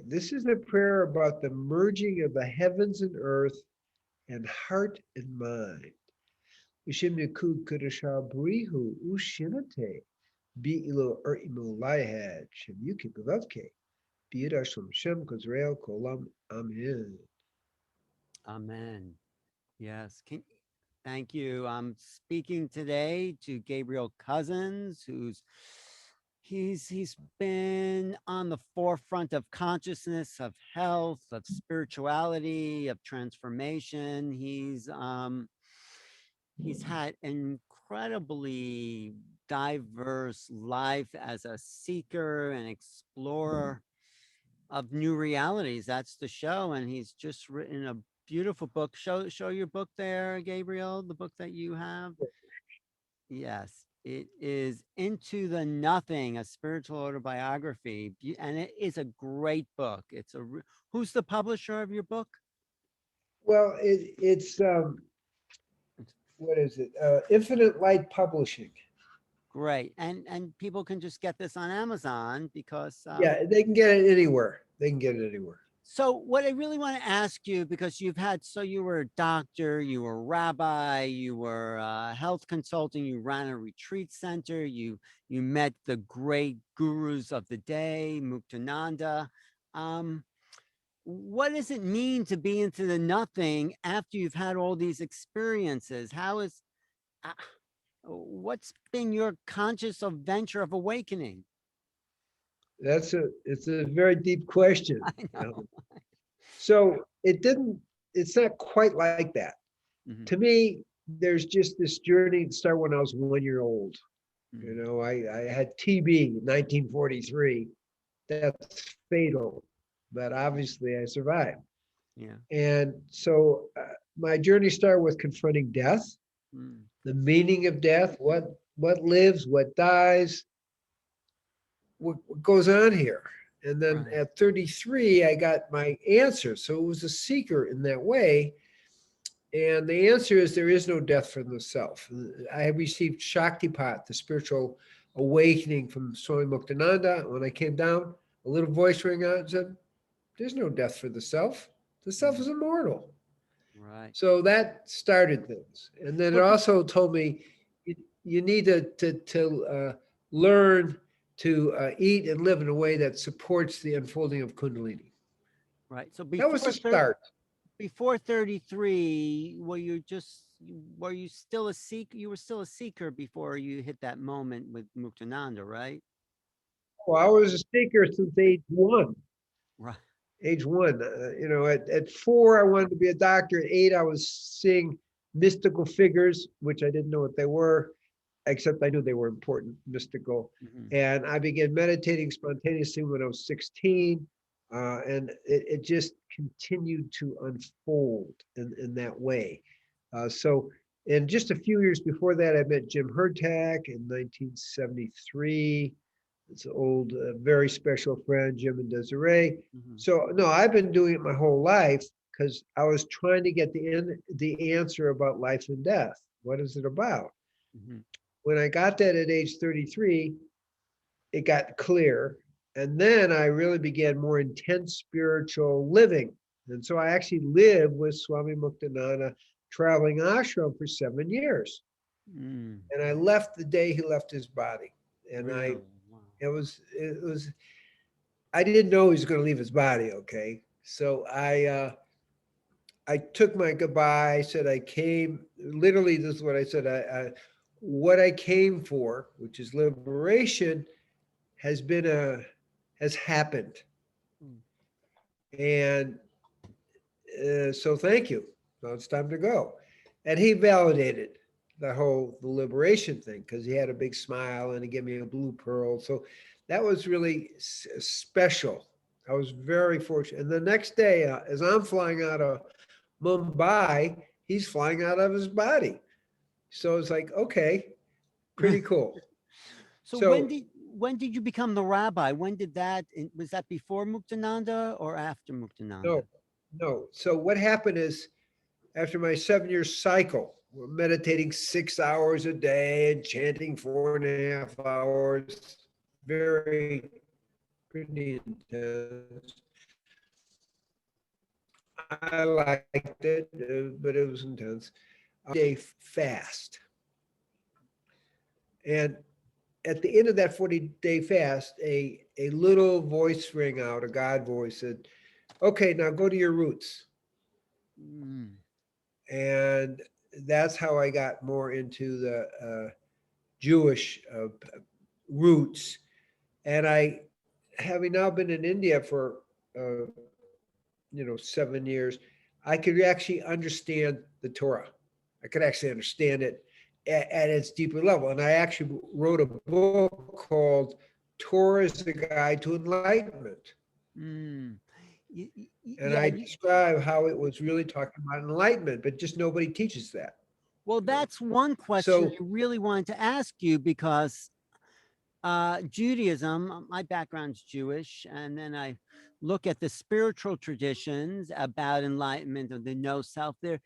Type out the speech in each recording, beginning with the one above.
This is a prayer about the merging of the heavens and earth and heart and mind. Ushimniku Kudasha Brihu Ushinate Bi Ilo Imo Lihad Shimuki Bavavke Birashum Shem Kuzrael Kolam Amen. Amen. Yes. Thank you. I'm speaking today to Gabriel Cousens, he's been on the forefront of consciousness, of health, of spirituality, of transformation. He's had incredibly diverse life as a seeker and explorer of new realities. That's the show. And he's just written a beautiful book. Show your book there, Gabriel, the book that you have. Yes, it is Into the Nothing, a spiritual autobiography. And it is a great book. Who's the publisher of your book? Well, it's what is it? Infinite Light Publishing. Great. And people can just get this on Amazon because Yeah, they can get it anywhere. They can get it anywhere. So what I really want to ask you, because you were a doctor, you were a rabbi, you were a health consultant, you ran a retreat center, you met the great gurus of the day, Muktananda. What does it mean to be into the nothing after you've had all these experiences? What's been your conscious adventure of awakening? It's a very deep question. I know. So it's not quite like that. Mm-hmm. To me, there's just this journey that started when I was 1 year old. Mm-hmm. I had TB in 1943. That's fatal, but obviously I survived. Yeah. And so my journey started with confronting death, the meaning of death, what lives, what dies, what goes on here. And then at 33, I got my answer. So it was a seeker in that way. And the answer is there is no death for the self. I have received Shaktipat, the spiritual awakening from Swami Muktananda. When I came down, a little voice rang out and said, there's no death for the self. The self is immortal. Right. So that started things. And then it also told me you need to learn to eat and live in a way that supports the unfolding of Kundalini. Right. So that was the start. Before 33, were you still a seeker? You were still a seeker before you hit that moment with Muktananda, right? Well, I was a seeker since age 1. Right. Age 1. At 4, I wanted to be a doctor. At 8, I was seeing mystical figures, which I didn't know what they were, except I knew they were important, mystical. Mm-hmm. And I began meditating spontaneously when I was 16. And it just continued to unfold in that way. And just a few years before that, I met Jim Hurtak in 1973. It's an old, very special friend, Jim and Desiree. Mm-hmm. So, no, I've been doing it my whole life because I was trying to get the answer about life and death. What is it about? Mm-hmm. When I got that at age 33, it got clear. And then I really began more intense spiritual living. And so I actually lived with Swami Muktananda, traveling ashram for 7 years. Mm. And I left the day he left his body. And really? It was, I didn't know he was going to leave his body, okay? So I took my goodbye. I said I came, literally this is what I said, what I came for, which is liberation, has happened. And so thank you. Now it's time to go. And he validated the liberation thing because he had a big smile and he gave me a blue pearl. So that was really special. I was very fortunate. And the next day, as I'm flying out of Mumbai, he's flying out of his body. So it's like, okay, pretty cool. So when did you become the rabbi? Was that before Muktananda or after Muktananda? No. So what happened is after my 7-year cycle, we're meditating 6 hours a day and chanting 4.5 hours, pretty intense. I liked it, but it was intense. Day fast. And at the end of that 40-day fast, a little voice rang out, a God voice said, okay, now go to your roots. Mm. And that's how I got more into the Jewish roots. And I, having now been in India for, 7 years, I could actually understand the Torah. I could actually understand it at its deeper level. And I actually wrote a book called Torah is the Guide to Enlightenment. Mm. And Yeah. I describe how it was really talking about enlightenment, but just nobody teaches that. Well, that's one question So, I really wanted to ask you because Judaism, my background's Jewish, and then I look at the spiritual traditions about enlightenment of the no self there.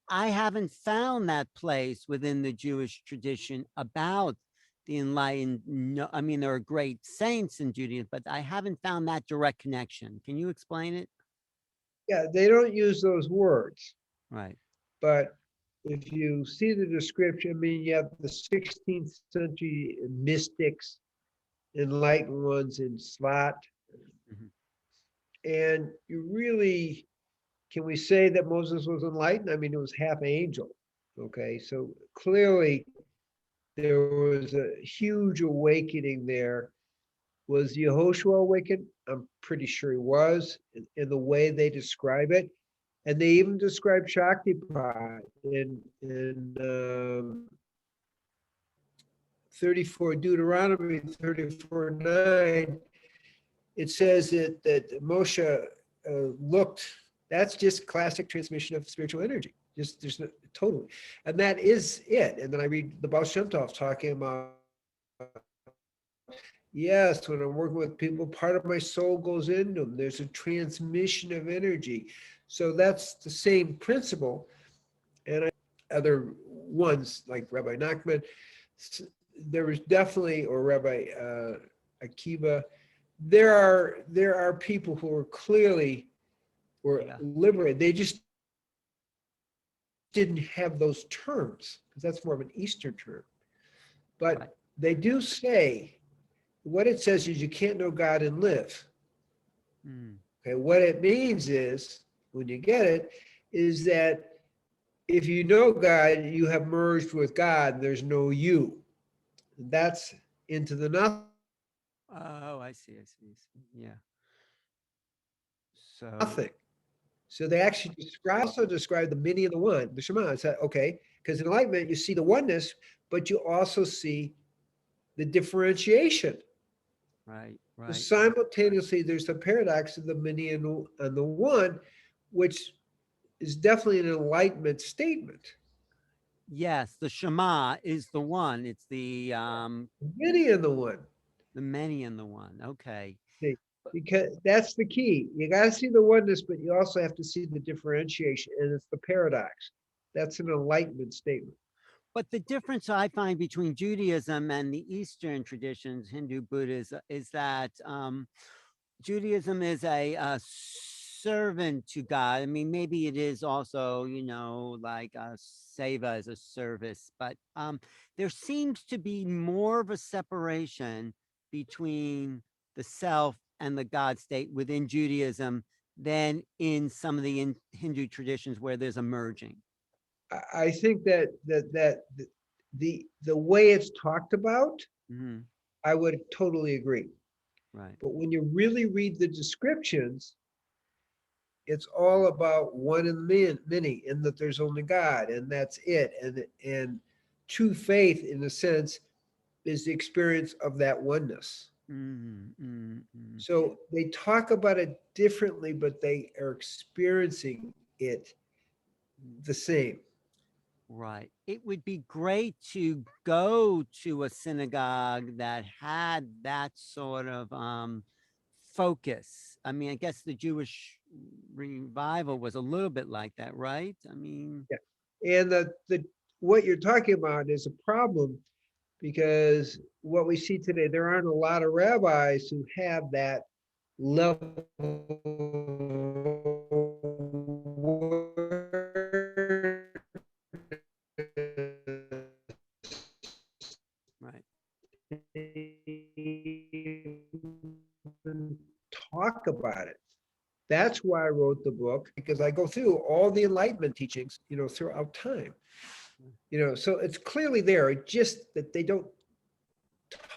I haven't found that place within the Jewish tradition about the enlightened. No, I mean, there are great saints in Judaism, but I haven't found that direct connection. Can you explain it? yeah, they don't use those words, Right. but if you see the description, I mean, you have the 16th century mystics, enlightened ones in Svat, Mhm. and you really, can we say that Moses was enlightened? I mean, it was half angel. Okay, so clearly there was a huge awakening there. Was Yehoshua awakened? I'm pretty sure he was in the way they describe it. And they even describe Shaktipat in 34, Deuteronomy 34:9. It says that Moshe looked, that's just classic transmission of spiritual energy. Just there's no, totally. And that is it. And then I read the Baal Shem Tov talking about, yes, when I'm working with people, part of my soul goes into them. There's a transmission of energy. So that's the same principle. And other ones like Rabbi Nachman, there was definitely, or Rabbi Akiva, there are people who are clearly were liberated. They just didn't have those terms because that's more of an Eastern term. But Right. they do say, what it says is you can't know God and live. Mm. Okay, what it means is, when you get it, is that if you know God, you have merged with God, there's no you. That's into the Oh, I see. I see. I see. Yeah. So, nothing. So they actually also describe the many and the one, the Shema. It's that, okay, because in enlightenment, you see the oneness, but you also see the differentiation. right, So right. simultaneously, there's the paradox of the many and the one, which is definitely an enlightenment statement. Yes, the Shema is the one. It's Many and the one. the many and the one. Okay. See, because that's the key. You got to see the oneness, but you also have to see the differentiation, and it's the paradox. That's an enlightenment statement. But the difference I find between Judaism and the Eastern traditions, Hindu, Buddhism, is that Judaism is a servant to God. I mean, maybe it is also, like a seva as a service, but there seems to be more of a separation between the self and the God state within Judaism than in some of the Hindu traditions where there's a merging. I think that the way it's talked about, Mhm. I would totally agree. Right. But when you really read the descriptions, it's all about one and many, and that there's only God, and that's it. And true faith, in a sense, is the experience of that oneness. Mm, mm, mm. So they talk about it differently, but they are experiencing it the same. Right. It would be great to go to a synagogue that had that sort of focus. I mean, I guess the Jewish revival was a little bit like that, right? I mean, Yeah. And the what you're talking about is a problem because what we see today, there aren't a lot of rabbis who have that level about it. That's why I wrote the book, because I go through all the Enlightenment teachings, throughout time. So it's clearly there, just that they don't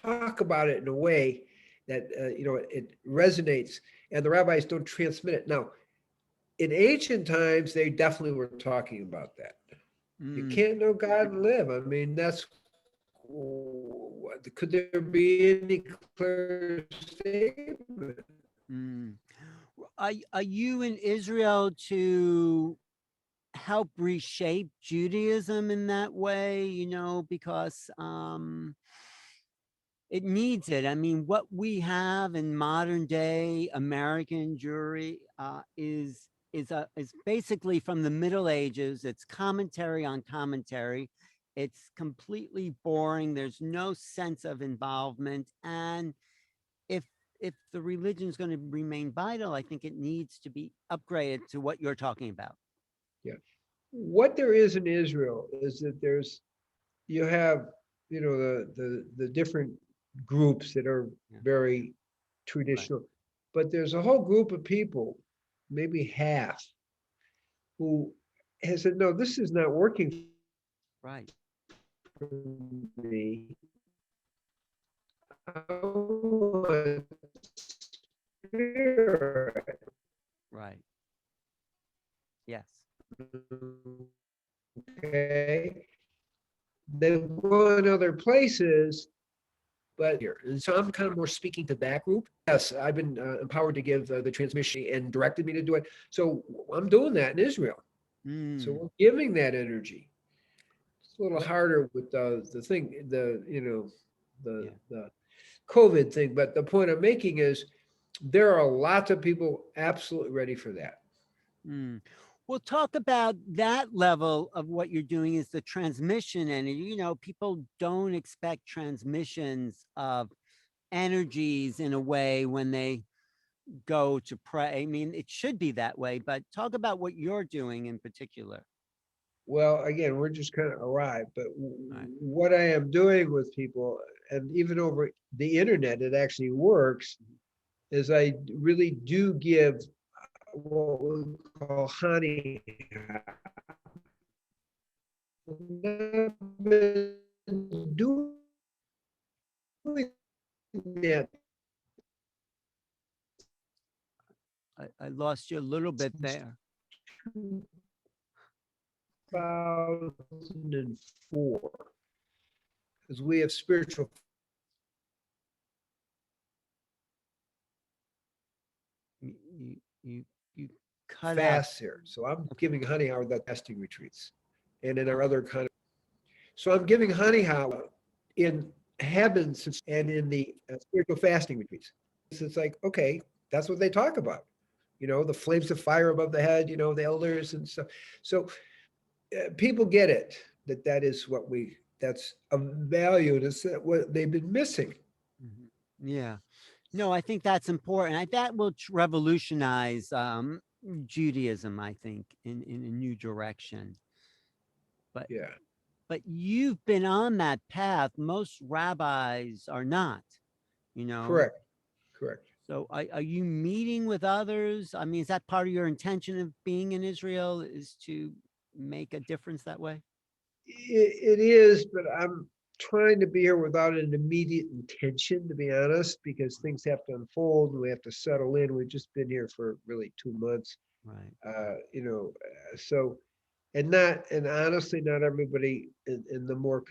talk about it in a way that, it resonates, and the rabbis don't transmit it. Now, in ancient times, they definitely were talking about that. You can't know God and live. I mean, could there be any clearer statement? Are you in Israel to help reshape Judaism in that way? Because it needs it. I mean, what we have in modern day American Jewry is basically from the Middle Ages. It's commentary on commentary. It's completely boring. There's no sense of involvement. And if the religion is going to remain vital, I think it needs to be upgraded to what you're talking about. Yeah. What there is in Israel is that you have, the different groups that are very traditional, but there's a whole group of people, maybe half, who has said, no, this is not working Right. for me. I want spirit. Right. Yes. Okay. They go in other places, but here. And so I'm kind of more speaking to that group. Yes, I've been empowered to give the transmission and directed me to do it. So I'm doing that in Israel. So we're giving that energy. It's a little harder with the thing, the COVID thing. But the point I'm making is there are lots of people absolutely ready for that. We'll talk about that level of what you're doing is the transmission. And, people don't expect transmissions of energies in a way when they go to pray. I mean, it should be that way, but talk about what you're doing in particular. Well, again, we're just kind of arrived, but what I am doing with people, and even over the internet, it actually works, is I really do give what we call honey. Doing that. I lost you a little bit there. 2004, because we have spiritual You cut fasts out. here. So I'm giving honey hour that fasting retreats, and in our other kind of. So I'm giving honey hour in heavens and in the spiritual fasting retreats. It's like, okay, that's what they talk about. The flames of fire above the head. The elders and stuff. So people get it, that is what that's a value. That's what they've been missing. Yeah. No, I think that's important. That will revolutionize Judaism, I think, in a new direction. But you've been on that path. Most rabbis are not, Correct. So are you meeting with others? I mean, is that part of your intention of being in Israel, is to make a difference that way? It is, but I'm trying to be here without an immediate intention, to be honest, because things have to unfold and we have to settle in. We've just been here for really 2 months. Right. So, and honestly, not everybody in the more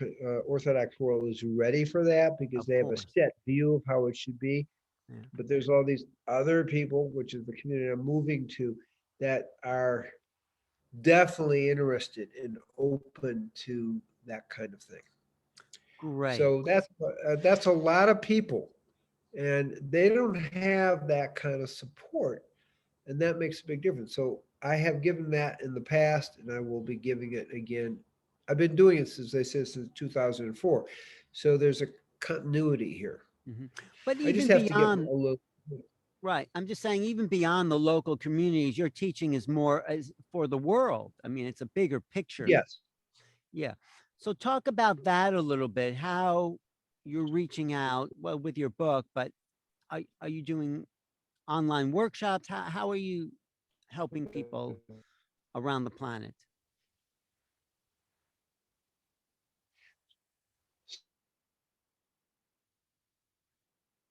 Orthodox world is ready for that, because they have a set view of how it should be. Yeah. But there's all these other people, which is the community I'm moving to, that are definitely interested and open to that kind of thing. Great. So that's a lot of people, and they don't have that kind of support, and that makes a big difference. So I have given that in the past, and I will be giving it again. I've been doing it, as I said, since 2004. So there's a continuity here. But even I just have beyond, to get a little. Right. I'm just saying, even beyond the local communities, your teaching is more for the world. I mean, it's a bigger picture. Yes. Yeah. So talk about that a little bit, how you're reaching out, well, with your book, but are you doing online workshops? How are you helping people around the planet?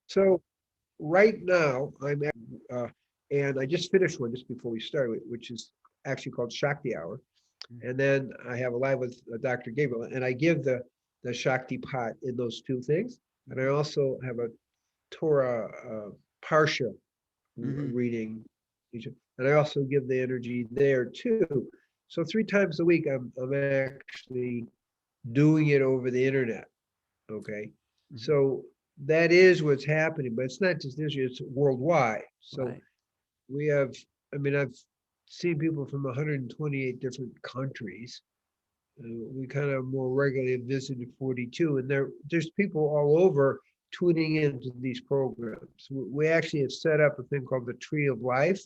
So right now, and I just finished one just before we started, which is actually called Shakti Hour. And then I have a live with Dr. Gabriel, and I give the Shakti pot in those two things. And I also have a Torah Parsha reading, and I also give the energy there too. So 3 times a week, I'm actually doing it over the internet. Okay, so that is what's happening, but it's not just Israel; it's worldwide. So Right. we have, I mean, I've seen people from 128 different countries. We kind of more regularly visited 42, and there's people all over tuning into these programs. We actually have set up a thing called the Tree of Life,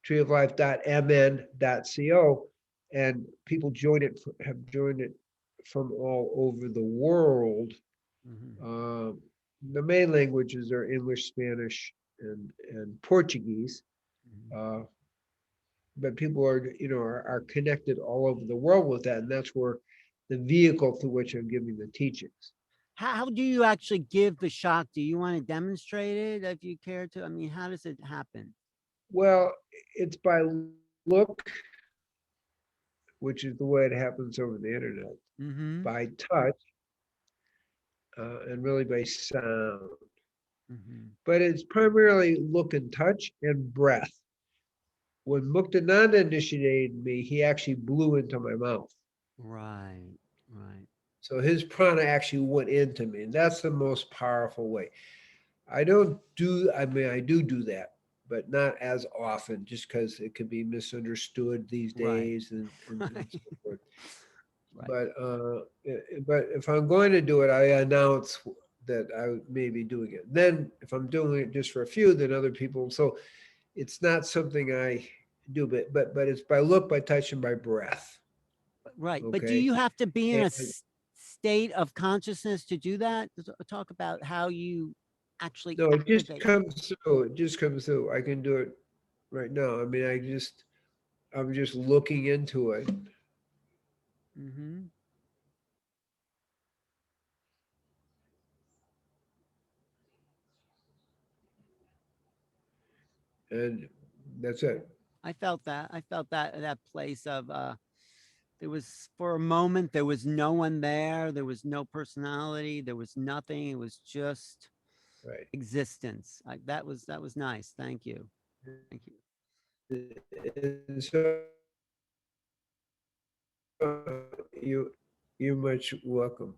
treeoflife.mn.co, and people have joined it from all over the world. The main languages are English, Spanish, and Portuguese. But people are connected all over the world with that, and that's where the vehicle through which I'm giving the teachings. How do you actually give the shock? Do you want to demonstrate it if you care to? I mean, how does it happen? Well, it's by look, which is the way it happens over the internet, by touch, and really by sound. But it's primarily look and touch and breath. When Muktananda initiated me, he actually blew into my mouth. Right, right. So his prana actually went into me, and that's the most powerful way. I do that, but not as often, just because it could be misunderstood these days and so forth. Right. But if I'm going to do it, I announce that I may be doing it. Then if I'm doing it just for a few, then other people. So it's not something I do, but it's by look, by touch, and by breath. Right. But do Okay. you have to be in a And state of consciousness to do that? Talk about how you actually no, it just activate. comes through. It just comes through. I can do it right now. I mean, I'm just looking into it. And that's it. I felt that. I felt that place of there was, for a moment, there was no one there. There was no personality. There was nothing. It was just Right. existence. That was nice. Thank you. Thank you. And so you're much welcome.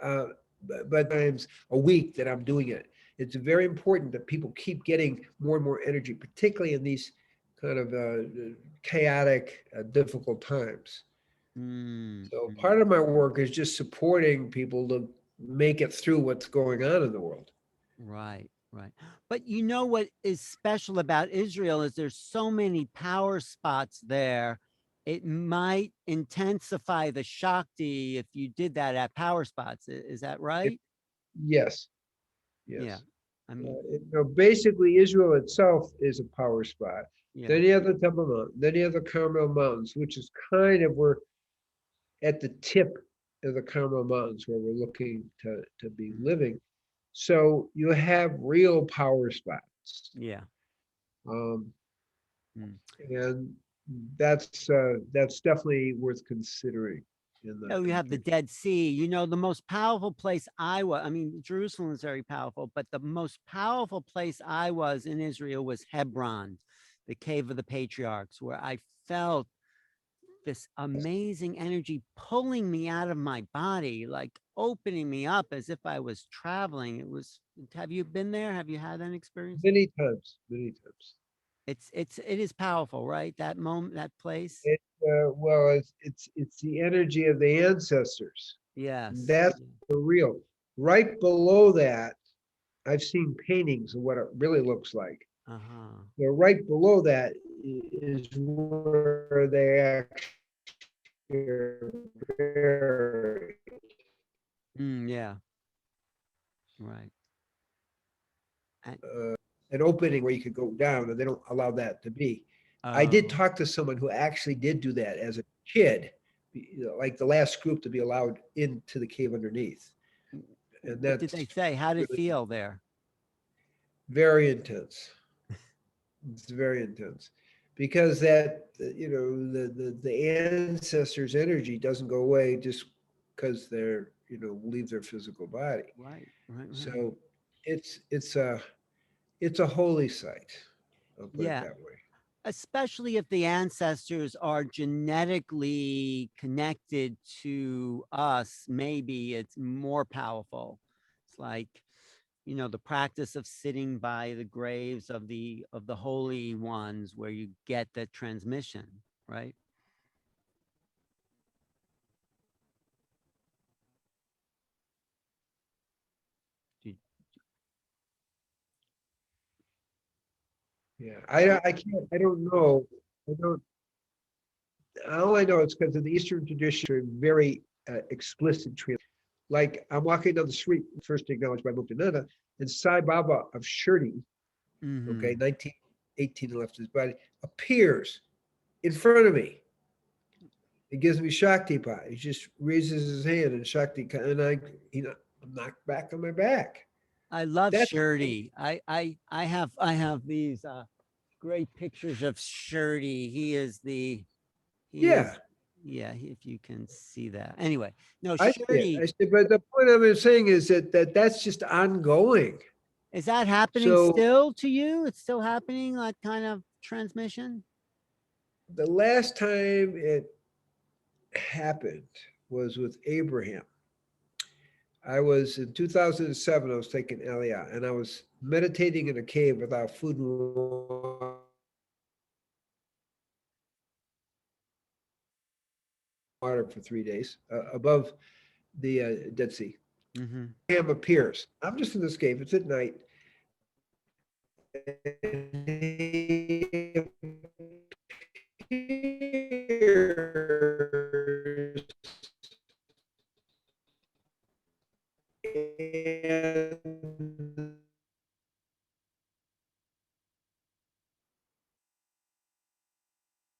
But times a week that I'm doing it, it's very important that people keep getting more and more energy, particularly in these kind of chaotic, difficult times. So part of my work is just supporting people to make it through what's going on in the world. Right, right. But you know what is special about Israel is there's so many power spots there. It might intensify the Shakti if you did that at power spots. Is that right? Yes, Yeah. yes. I mean, Basically, Israel itself is a power spot. yeah. Then you have the Temple Mountain. Then you have the Carmel Mountains, which is kind of where at the tip of the Carmel Mountains where we're looking to be living. So you have real power spots. Yeah. And that's definitely worth considering. You have the Dead Sea. You know, the most powerful place I was, I mean, Jerusalem is very powerful, but the most powerful place I was in Israel was Hebron, the cave of the patriarchs, where I felt this amazing energy pulling me out of my body, like opening me up as if I was traveling. Have you been there? Have you had that experience? Many times, many times. It is powerful, right? That moment, that place. Well, it's the energy of the ancestors. Yes. That's for real. Right below that, I've seen paintings of what it really looks like. So right below that is where they actually are buried. Yeah. Right. an opening where you could go down, and they don't allow that to be. I did Oh, talk to someone who actually did do that as a kid, like the last group to be allowed into the cave underneath. And what did that's they say? How did it really feel there? very intense. It's very intense because that, the ancestors' energy doesn't go away just because they're, leave their physical body. Right, right, right. So it's a holy site. I'll put it Yeah, that way. especially if the ancestors are genetically connected to us, maybe it's more powerful. It's like, the practice of sitting by the graves of the holy ones where you get the transmission, right? You- Yeah, I can't, I don't know. I don't, all I know is because of the Eastern tradition, very explicit. Like I'm walking down the street, first acknowledged by Moulton Howe, and Sai Baba of Shiraz, okay, Mhm. 1918 and left his body, appears in front of me. He gives me Shakti pa. He just raises his hand and Shakti, and I'm knocked back on my back. I love That's Shirdi. I have these great pictures of Shirdi. He yeah. is yeah, if you can see that. Anyway, no, I see it. Shirdi, I see, but the point I'm saying is that's just ongoing. is that happening So still to you? It's still happening, that kind of transmission? the last time it happened was with Abraham. I was in 2007. I was taking Aliyah, and I was meditating in a cave without food and water for 3 days above the Dead Sea. Mm-hmm. Abraham appears. I'm just in this cave. It's at night. And he appears,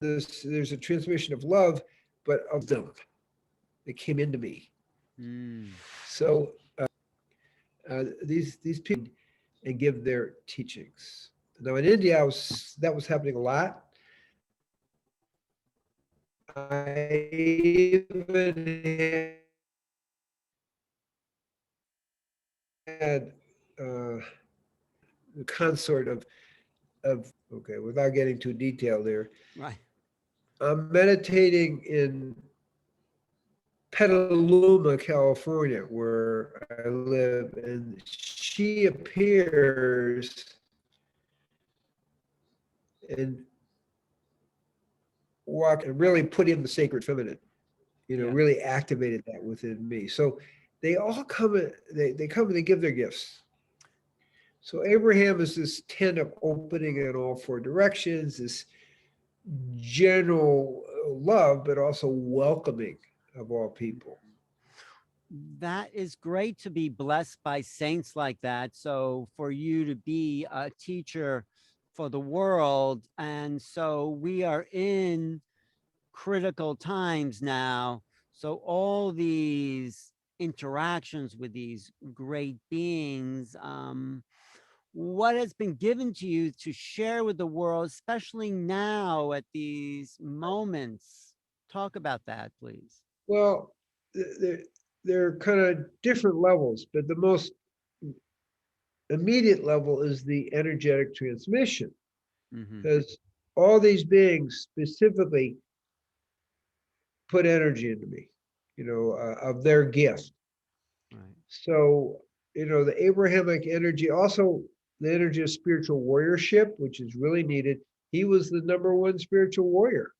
and there's a transmission of love, but of them that came into me. Mm. So these people and give their teachings. Now in India, that was happening a lot. I even had the consort of okay, without getting too detailed there. Right. I'm meditating in Petaluma, California, where I live, and she appears and walk and really put in the sacred feminine, Yeah. really activated that within me. So they all come, they come and they give their gifts. So Abraham is this tent of opening in all four directions, this general love, but also welcoming of all people. That is great to be blessed by saints like that. So for you to be a teacher for the world. And so we are in critical times now. So all these interactions with these great beings, what has been given to you to share with the world, especially now at these moments? Talk about that, please. Well, they're, they're kind of different levels, but the most immediate level is the energetic transmission, Mm-hmm. because all these beings specifically put energy into me, of their gift. Right. So, the Abrahamic energy, also the energy of spiritual warriorship, which is really needed. He was the number one spiritual warrior.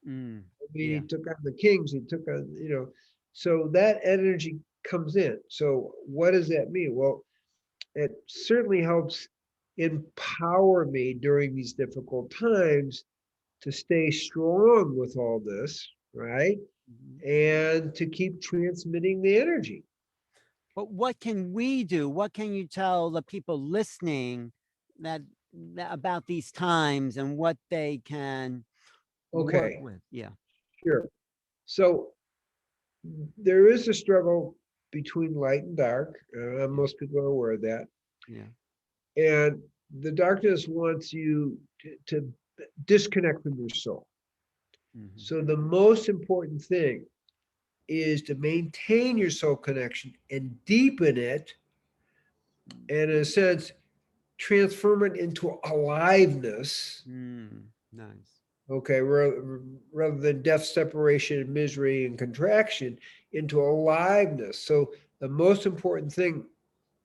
Mm. I mean, he Yeah. took on the kings, he took on, so that energy comes in. So, what does that mean? Well, it certainly helps empower me during these difficult times to stay strong with all this, right? Mhm. And to keep transmitting the energy. But what can we do? What can you tell the people listening that about these times and what they can work Okay, with. Yeah. sure. So there is a struggle between light and dark. Most people are aware of that. Yeah. And the darkness wants you to disconnect from your soul. Mm-hmm. So the most important thing is to maintain your soul connection and deepen it, and in a sense, transform it into aliveness. Nice. Okay, rather than death, separation, misery, and contraction, into aliveness. So the most important thing,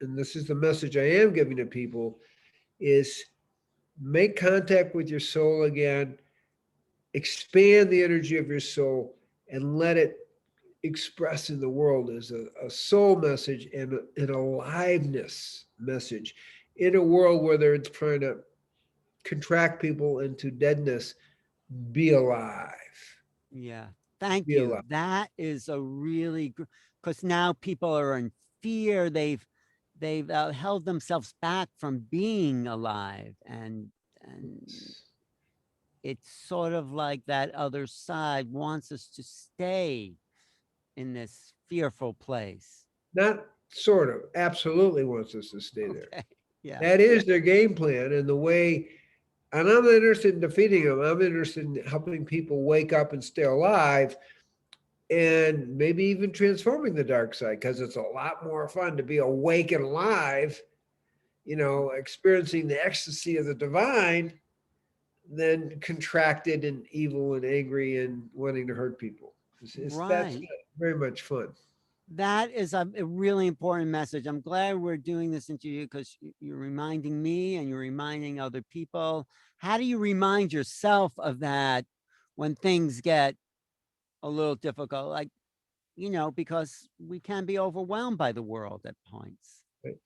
and this is the message I am giving to people, is make contact with your soul again, expand the energy of your soul, and let it express in the world as a soul message and an aliveness message in a world where they're trying to contract people into deadness. Be alive. Yeah. Thank Be you. alive. That is a really good, because now people are in fear. They've held themselves back from being alive, and it's sort of like that other side wants us to stay in this fearful place. Not sort of, absolutely wants us to stay there. Okay. Yeah. That is their game plan and the way, and I'm not interested in defeating them. I'm interested in helping people wake up and stay alive, and maybe even transforming the dark side, because it's a lot more fun to be awake and alive, experiencing the ecstasy of the divine, than contracted and evil and angry and wanting to hurt people. That's Right. very much fun. That is a really important message. I'm glad we're doing this interview because you're reminding me and you're reminding other people. How do you remind yourself of that when things get a little difficult? Like, because we can be overwhelmed by the world at points. Right?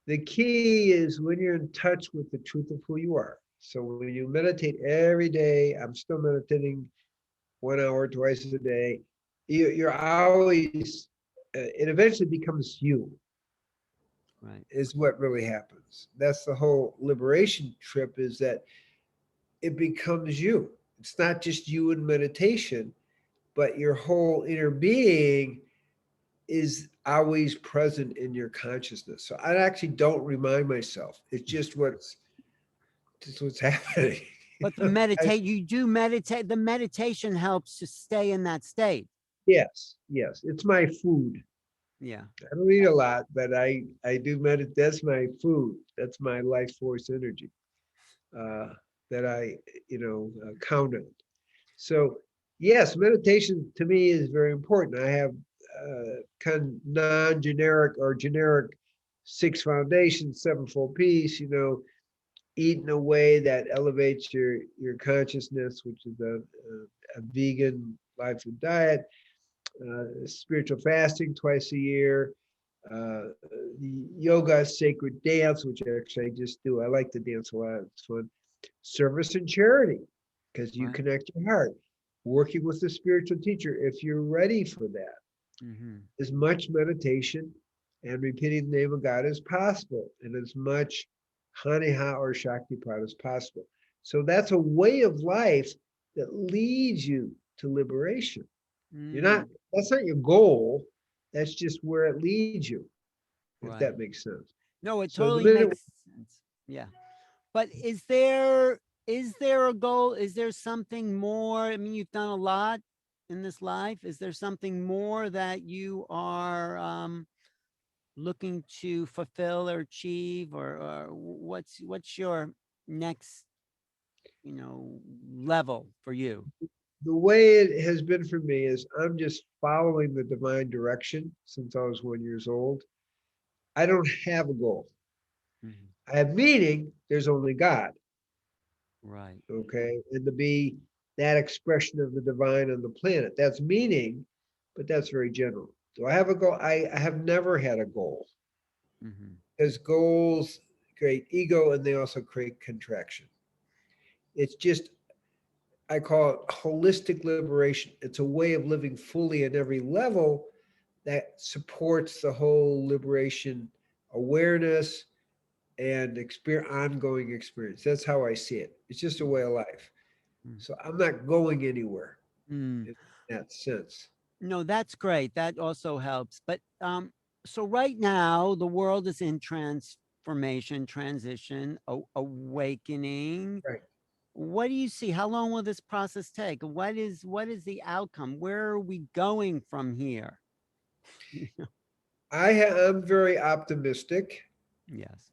The key is when you're in touch with the truth of who you are. So when you meditate every day, I'm still meditating 1 hour twice a day. You're always, it eventually becomes you. Right. Is what really happens. That's the whole liberation trip, is that it becomes you. It's not just you in meditation, but your whole inner being is always present in your consciousness. So I actually don't remind myself. It's just what's happening. But you do meditate. The meditation helps to stay in that state. Yes, it's my food. Yeah. I don't eat a lot, but I do meditate. That's my food. That's my life force energy that I count on. So yes, meditation to me is very important. I have kind of non-generic or generic Six Foundations, Sevenfold-Peace. Eat in a way that elevates your consciousness, which is a vegan life and diet. Spiritual fasting twice a year, the yoga sacred dance, which actually I just do. I like to dance a lot. It's fun. Service and charity, because you Right. connect your heart. Working with the spiritual teacher, if you're ready for that. Mm-hmm. As much meditation and repeating the name of God as possible, and as much Haniha or Shaktipat as possible. So that's a way of life that leads you to liberation. That's not your goal. That's just where it leads you, if Right. that makes sense. No, it So the totally minute, makes sense. Yeah. But is there a goal? Is there something more? I mean, you've done a lot in this life. Is there something more that you are looking to fulfill or achieve, or what's your next, level for you? the way it has been for me is I'm just following the divine direction since I was 1 year old. I don't have a goal. Mhm. I have meaning. There's only God. Right. Okay, and to be that expression of the divine on the planet, that's meaning, but that's very general. Do I have a goal? I have never had a goal, Mm-hmm. because goals create ego and they also create contraction. It's just, I call it holistic liberation. It's a way of living fully at every level that supports the whole liberation awareness and ongoing experience. That's how I see it. It's just a way of life. So I'm not going anywhere in that sense. No, that's great. That also helps. But so right now, the world is in transformation, transition, awakening. Right. What do you see? How long will this process take? What is the outcome? Where are we going from here? I'm very optimistic, Yes.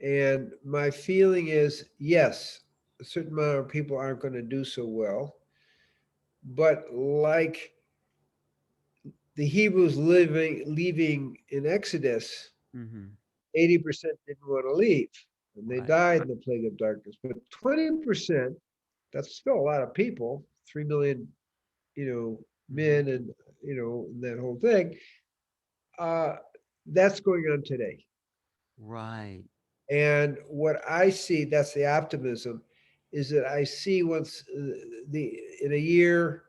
and my feeling is yes, a certain amount of people aren't going to do so well, but like the Hebrews leaving in Exodus, Mm-hmm. 80% didn't want to leave, and they Right. died in the plague of darkness. But 20%, that's still a lot of people, 3 million, men, and that whole thing. Uh, that's going on today. Right. And what I see, that's the optimism, is that I see once in a year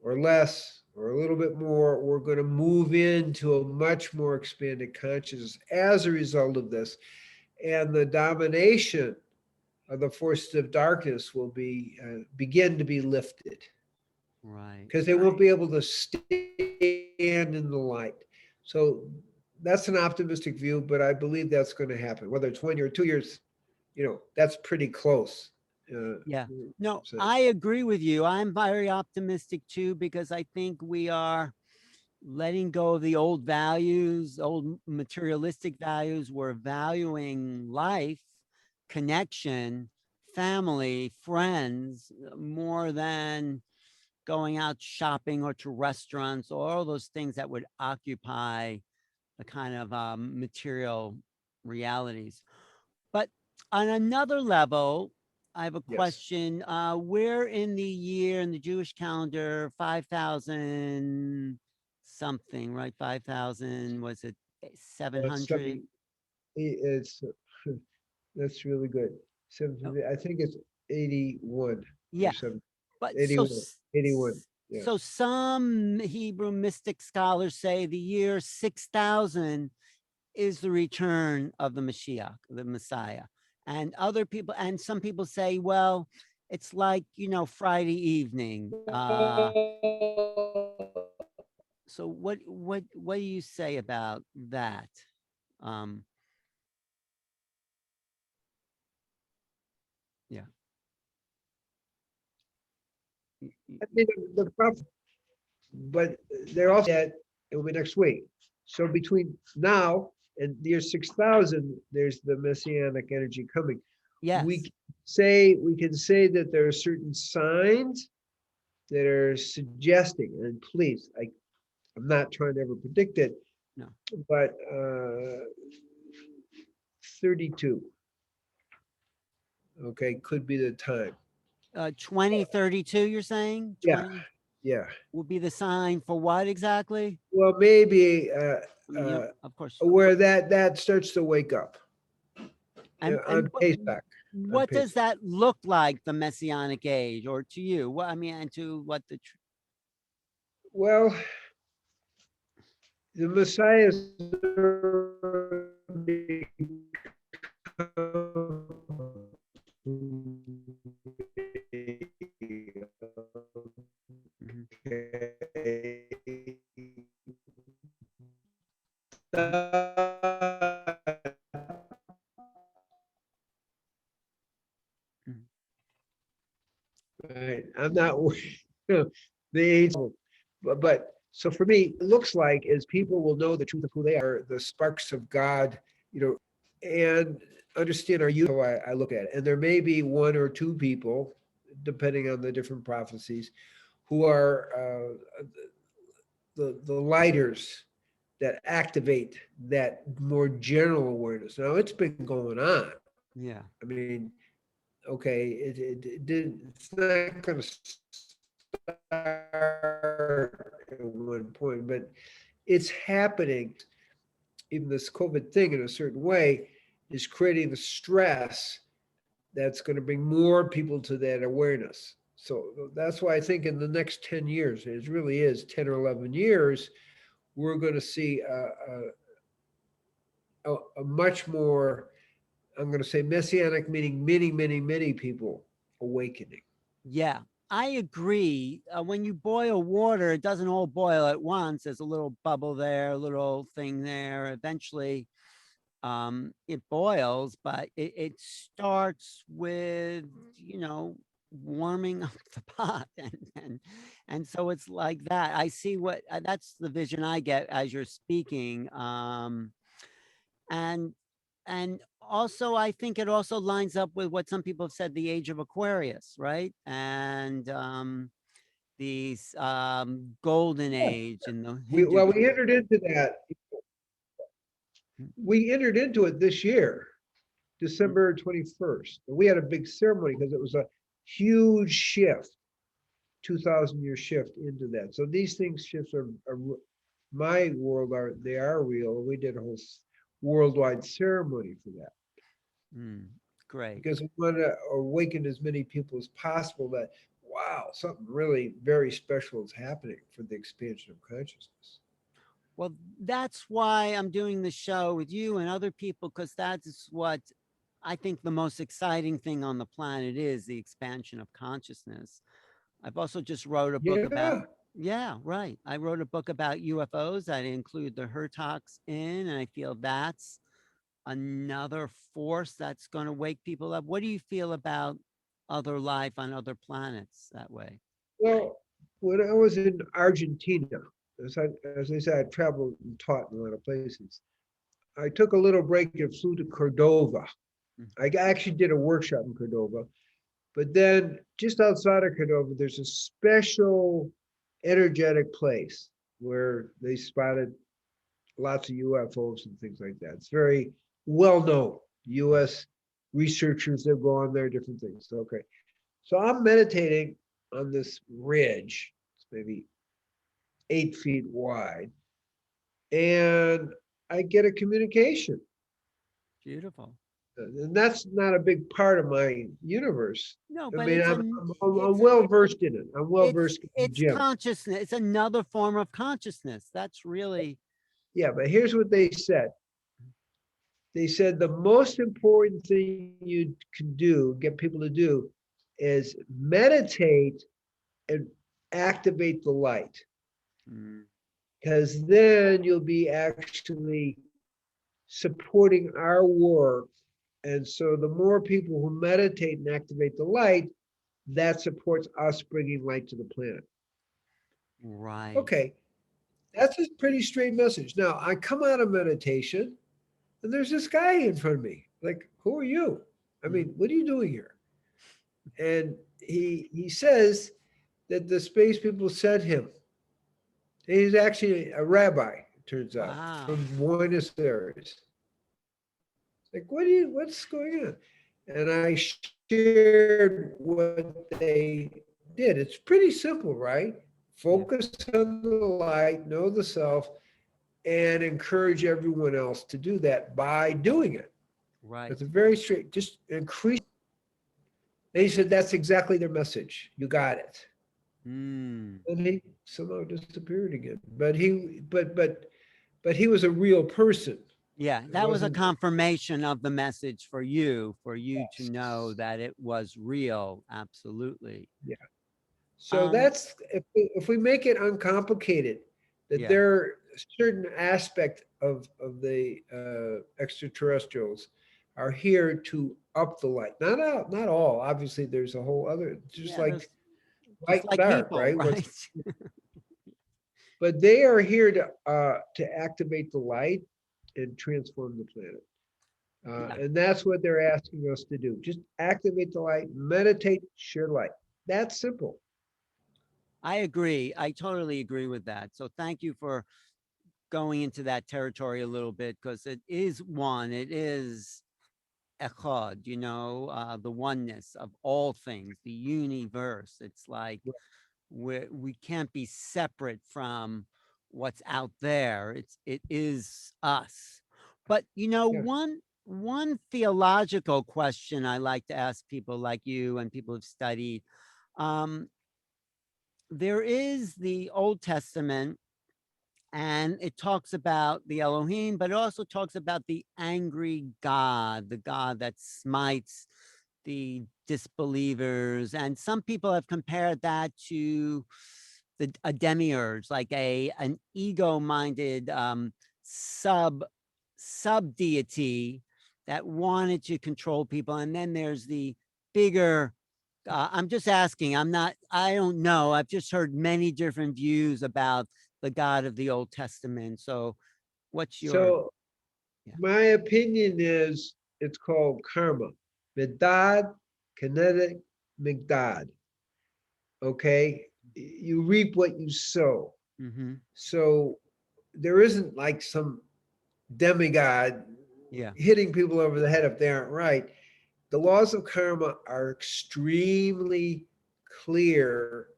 or less or a little bit more, we're going to move into a much more expanded consciousness as a result of this. And the domination of the forces of darkness will begin to be lifted. Right. Because they won't be able to stand in the light. So that's an optimistic view, but I believe that's going to happen. Whether it's 1 year or 2 years, that's pretty close. Yeah. No, So, I agree with you. I'm very optimistic too, because I think we are letting go of the old values, old materialistic values. We're valuing life, connection, family, friends more than going out shopping or to restaurants or all those things that would occupy the kind of material realities. But on another level, I have a yes. question. Where in the year in the Jewish calendar, 5,000 something, right? 5,000, was it It's 700? something, it's, that's really good. Oh, I think it's 81 or yeah. something. But 81, 81. Yeah. so some Hebrew mystic scholars say the year 6,000 is the return of the Mashiach, the Messiah. And other people, and some people say, well, it's like, Friday evening. So what do you say about that? Um, yeah. I mean, the prophet, but they're also that it will be next week. So between now and the year 6,000, there's the messianic energy coming. We Yes. can say that there are certain signs that are suggesting, and please, I'm not trying to ever predict it, No. but 32, okay, could be the time. 2032, you're saying? Yeah, 20 yeah. will be the sign for what exactly? Well, maybe I mean, yeah, of course. where that starts to wake up And on Pesach. On what does Pesach. that look like, the Messianic age, or to you? What I mean, and to what the Well, the Messiah is Mhm, mhm. right. I'm not worried. The age, but so for me, it looks like as people will know the truth of who they are, the sparks of God, and understand our youth. How I look at it, and there may be one or two people, depending on the different prophecies, who are the lighters that activate that more general awareness. Now it's been going on. Yeah. I mean, okay, it did. It's not going to start at one point, but it's happening. Even this COVID thing, in a certain way, is creating the stress that's going to bring more people to that awareness. So that's why I think in the next 10 years, it really is 10 or 11 years, we're going to see a much more I'm going to say Messianic, meaning many, many, many people awakening. Yeah, I agree. When you boil water, it doesn't all boil at once. There's a little bubble there, a little thing there. Eventually, it boils, but it starts with, warming up the pot, and so it's like that. I see what that's the vision I get as you're speaking. And and also I think it also lines up with what some people have said, the age of Aquarius, right? And these golden Yeah. age in the We Hindu entered into that. We entered into it this year, December 21st. We had a big ceremony because it was a huge shift, 2,000-year shift into that. So these things shifts are my world they are real. We did a whole worldwide ceremony for that. Great. Because we want to awaken as many people as possible that, wow, something really very special is happening for the expansion of consciousness. Well, that's why I'm doing the show with you and other people, because that's what I think the most exciting thing on the planet is, the expansion of consciousness. I've also just wrote a book about, yeah, right. I wrote a book about UFOs. I include the Hurtaks in, and I feel that's another force that's going to wake people up. What do you feel about other life on other planets that way? Well, when I was in Argentina, as I said, I traveled and taught in a lot of places. I took a little break and flew to Cordova. I actually did a workshop in Cordova, but then just outside of Cordova, there's a special energetic place where they spotted lots of UFOs and things like that. It's very well known. US researchers that go on there, different things. Okay. So I'm meditating on this ridge. It's maybe 8 feet wide. And I get a communication. Beautiful. And that's not a big part of my universe. No, I but mean, it's I'm well versed in it. I'm well versed in the it's gym. consciousness. It's another form of consciousness. That's really, Yeah, but here's what they said. They said the most important thing you can do, get people to do, is meditate and activate the light. Because then you'll be actually supporting our work. And so the more people who meditate and activate the light, that supports us bringing light to the planet. right. Okay, that's a pretty straight message. Now, I come out of meditation, and there's this guy in front of me. Like, who are you? I mean, what are you doing here? And he says that the space people sent him. He's actually a rabbi, it turns out, Wow. from Buenos Aires. Like, what's going on? And I shared what they did. It's pretty simple, right? Focus on the light, know the self, and encourage everyone else to do that by doing it. Right. It's a very straight, just increase. They said that's exactly their message. You got it. And he somehow disappeared again. But he was a real person. Yeah, that was a confirmation of the message for you to know that it was real. Absolutely. Yeah. So that's if we make it uncomplicated, that there are certain aspect of the extraterrestrials are here to up the light. Not all. Obviously, there's a whole other, just like light and dark, people, right? But they are here to activate the light and transform the planet. And that's what they're asking us to do. Just activate the light, meditate, share light. That's simple. I agree. I totally agree with that. So thank you for going into that territory a little bit, because it is echad, the oneness of all things, the universe. It's like we can't be separate from what's out there. It is us. But one theological question I like to ask people like you and people who've studied, there is the Old Testament, And it talks about the Elohim, but it also talks about the angry God, the God that smites the disbelievers. And some people have compared that to a demiurge, like an ego-minded sub deity that wanted to control people. And then there's the bigger, I'm just asking, I don't know. I've just heard many different views about the God of the Old Testament. So what's your, So my opinion is it's called karma. Medad, kinetic, megdad. Okay? You reap what you sow. So there isn't like some demigod hitting people over the head if they aren't right. The laws of karma are extremely clear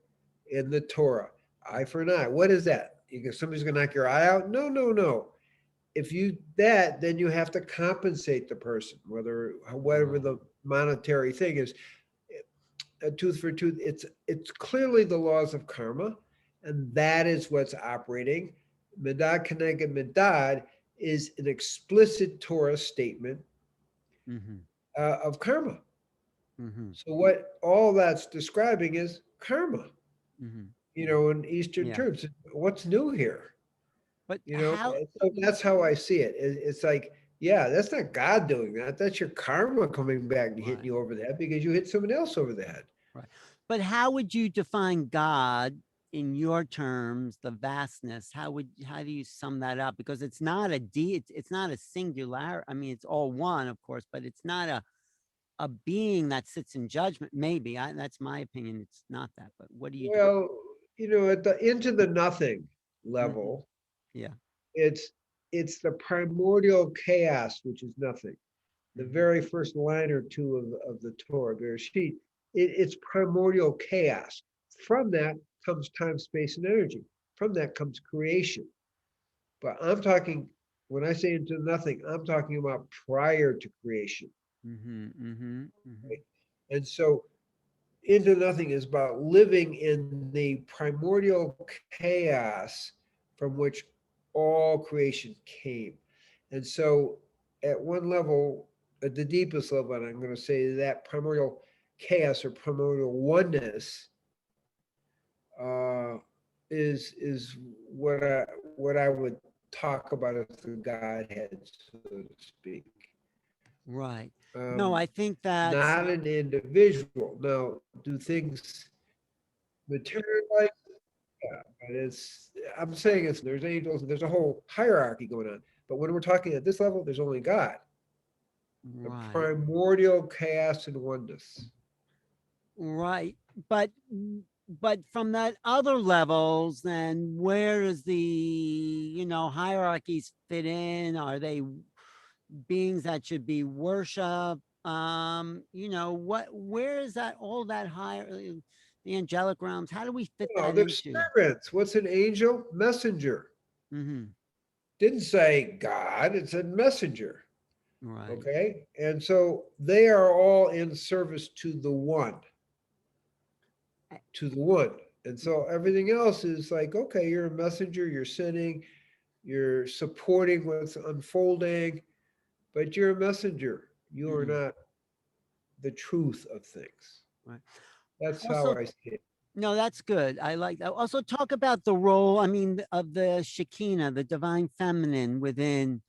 in the Torah. Eye for an eye. What is that? Somebody's going to knock your eye out? No, no, no. If you that, then you have to compensate the person, whatever the monetary thing is. A tooth for tooth. It's clearly the laws of karma, and that is what's operating. Medad keneged medad is an explicit Torah statement of karma. So what all that's describing is karma. In Eastern terms, what's new here? But So that's how I see it. It's like, yeah, that's not God doing that. That's your karma coming back and hitting you over the head because you hit someone else over the head. Right. But how would you define God in your terms, the vastness? How do you sum that up? Because it's not it's not a singular. I mean, it's all one, of course, but it's not a being that sits in judgment. Maybe that's my opinion. It's not that. But what do you do? Well, at the into the nothing level, it's the primordial chaos, which is nothing. The very first line or two of the Torah, Bereshit, it's primordial chaos. From that comes time, space, and energy. From that comes creation. But I'm talking, when I say into nothing, I'm talking about prior to creation. Right? And so into nothing is about living in the primordial chaos from which all creation came. And so at one level, at the deepest level, and I'm going to say that primordial chaos or primordial oneness is what I would talk about as the Godhead, so to speak. Right. No, I think that not an individual. Now, do things materialize? Yeah, but I'm saying there's angels, there's a whole hierarchy going on. But when we're talking at this level, there's only God. The primordial chaos and oneness. Right. But from that other levels, then where does the hierarchies fit in? Are they beings that should be worshipped? Where is that all that higher, the angelic realms? How do we fit that there's into? spirits. What's an angel? Messenger. Didn't say God, it said messenger. Right. Okay. And so they are all in service to the one. And so everything else is like, okay, you're a messenger, you're sending, you're supporting what's unfolding, but you're a messenger. You are not the truth of things. Right. That's how I see it. No, that's good. I like that. Also talk about the role, of the Shekinah, the divine feminine within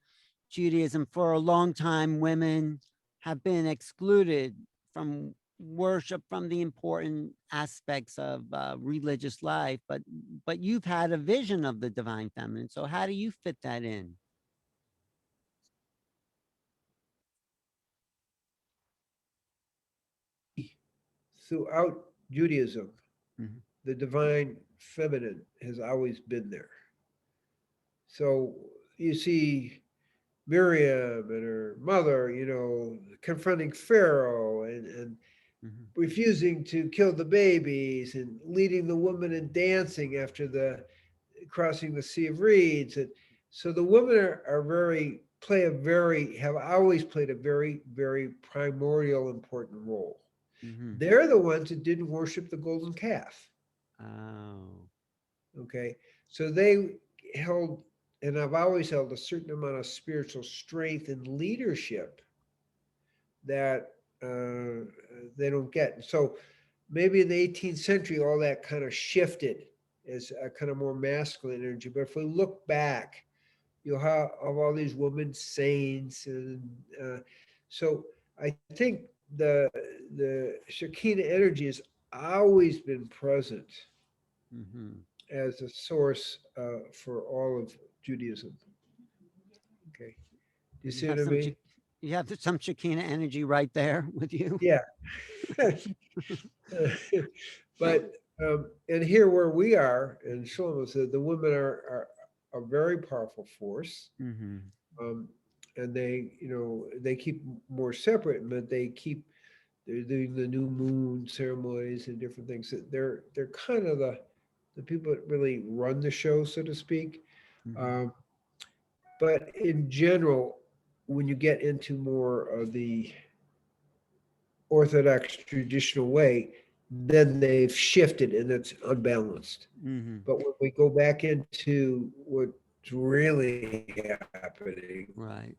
Judaism. For a long time, women have been excluded from worship, from the important aspects of religious life, but you've had a vision of the divine feminine. So how do you fit that in? Throughout Judaism, the divine feminine has always been there. So you see Miriam and her mother, confronting Pharaoh and refusing to kill the babies and leading the woman in dancing after the crossing the Sea of Reeds. And so the women have always played a very, very primordial important role. They're the ones that didn't worship the golden calf. Oh. Okay. So they held, and I've always held, a certain amount of spiritual strength and leadership that they don't get. So maybe in the 18th century, all that kind of shifted as a kind of more masculine energy. But if we look back, you'll have all these women saints, and so I think the Shekinah energy has always been present as a source for all of Judaism. Okay, do you see what I mean? You have some Shekinah energy right there with you. Yeah. But and here where we are in Shalom, the women are a very powerful force. And they, they keep more separate, but they're doing the new moon ceremonies and different things. They're kind of the people that really run the show, so to speak. But in general, when you get into more of the Orthodox traditional way, then they've shifted and it's unbalanced. But when we go back into what's really happening, right,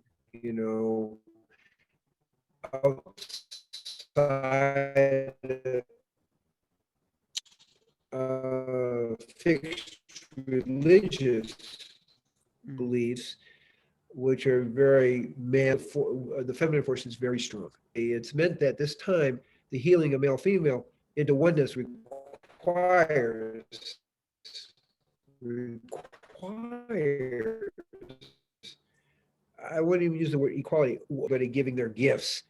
outside fixed religious beliefs, which are very the feminine force is very strong. It's meant that this time the healing of male-female into oneness requires I wouldn't even use the word equality, but giving their gifts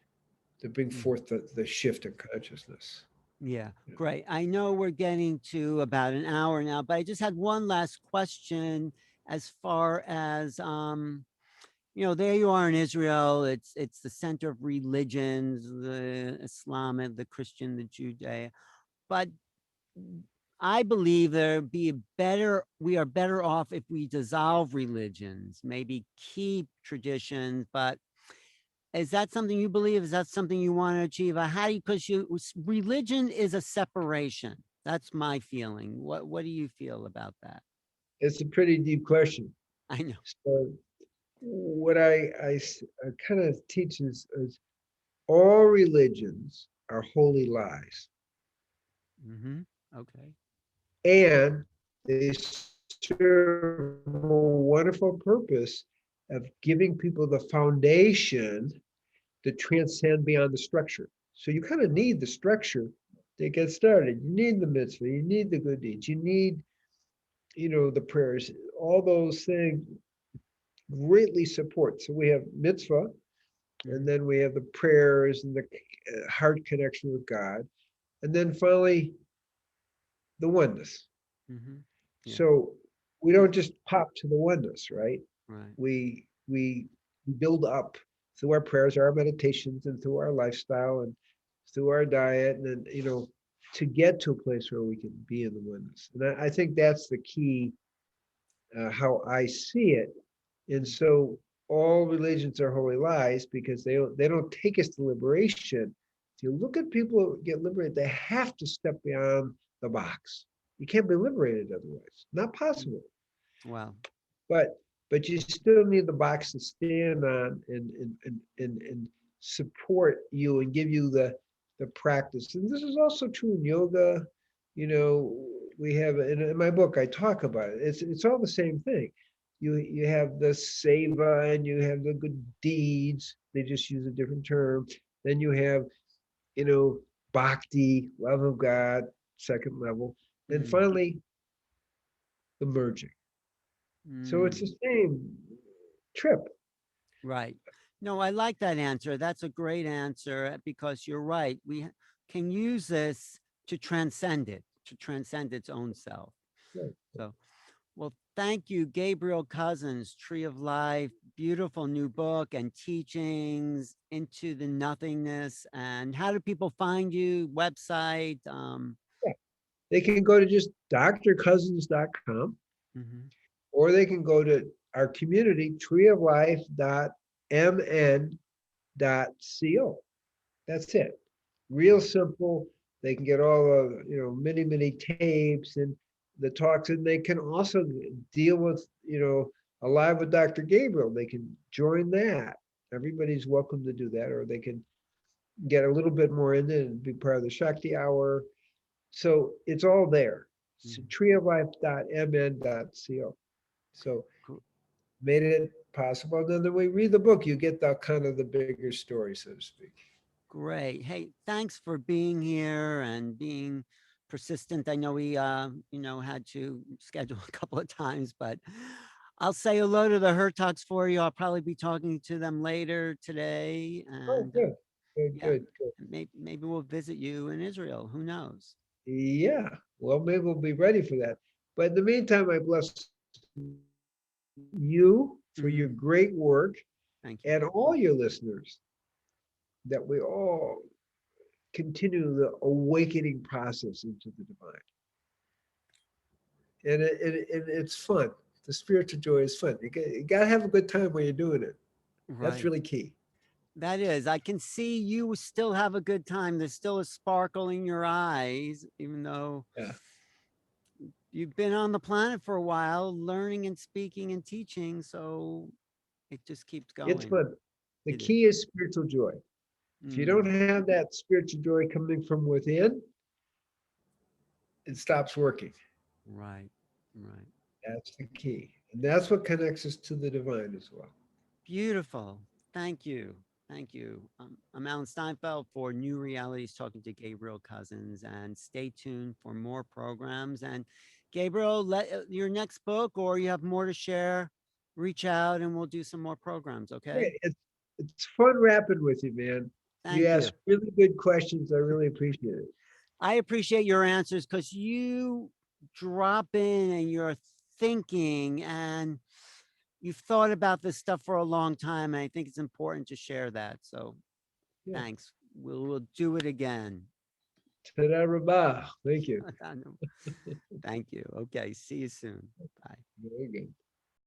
to bring forth the shift in consciousness. Yeah, great. I know we're getting to about an hour now, but I just had one last question as far as, there you are in Israel. It's the center of religions, the Islamic, the Christian, the Judaic. But I believe we are better off if we dissolve religions, maybe keep traditions, but is that something you believe? Is that something you want to achieve? How do you, because religion is a separation. That's my feeling. What do you feel about that? It's a pretty deep question. I know. So what I kind of teach is all religions are holy lies. Okay. And they serve a wonderful purpose of giving people the foundation to transcend beyond the structure. So you kind of need the structure to get started. You need the mitzvah, you need the good deeds, you need, the prayers, all those things greatly support. So we have mitzvah, and then we have the prayers and the heart connection with God. And then finally, the oneness. Yeah. So we don't just pop to the oneness, right? Right. We build up through our prayers, our meditations, and through our lifestyle and through our diet, and then, to get to a place where we can be in the oneness. And I think that's the key, how I see it. And so all religions are holy lies because they don't take us to liberation. If you look at people who get liberated, they have to step beyond the box. You can't be liberated otherwise. Not possible. Wow. But you still need the box to stand on and support you and give you the practice. And this is also true in yoga. We have in my book I talk about it. It's all the same thing. You have the seva and you have the good deeds. They just use a different term. Then you have, bhakti, love of God, second level. And finally, the merging. So it's the same trip. Right. No, I like that answer. That's a great answer because you're right. We can use this to transcend its own self. Right. So, well, thank you, Gabriel Cousens, Tree of Life, beautiful new book and teachings into the nothingness. And how do people find you? Website? Yeah. They can go to just drcousens.com, or they can go to our community, treeoflife.mn.co. That's it. Real simple. They can get all of, many tapes, and the talks, and they can also deal with, Alive with Dr. Gabriel. They can join that. Everybody's welcome to do that, or they can get a little bit more in it and be part of the Shakti Hour. So it's all there. So treeoflife.mn.co. So made it possible. And then we read the book, you get the kind of the bigger story, so to speak. Great. Hey, thanks for being here and being persistent. I know we, had to schedule a couple of times, but I'll say hello to the Hurtaks for you. I'll probably be talking to them later today, Oh, and good, good, yeah, good, good. maybe we'll visit you in Israel. Who knows? Yeah, well, maybe we'll be ready for that. But in the meantime, I bless you for your great work Thank you. and all your listeners, that we all continue the awakening process into the divine. And it's fun. The spiritual joy is fun. You got to have a good time when you're doing it. That's Right. really key. That is. I can see you still have a good time. There's still a sparkle in your eyes, even though Yeah, you've been on the planet for a while, learning and speaking and teaching. So it just keeps it's going. fun. The It is. key is spiritual joy. If you don't have that spiritual joy coming from within, it stops working. Right. Right. That's the key. And that's what connects us to the divine as well. Beautiful. Thank you. Thank you. I'm Alan Steinfeld for New Realities, talking to Gabriel Cousens, and stay tuned for more programs. And Gabriel, let your next book, or you have more to share, reach out and we'll do some more programs. Okay. Great. It's fun rapping with you, man. You Thank you. ask really good questions. I really appreciate it. I appreciate your answers because you drop in and you're thinking and you've thought about this stuff for a long time. And I think it's important to share that. So Yeah. thanks. We'll do it again. Ta-da, rabah. Thank you. Thank you. Okay. See you soon. Bye. Very good.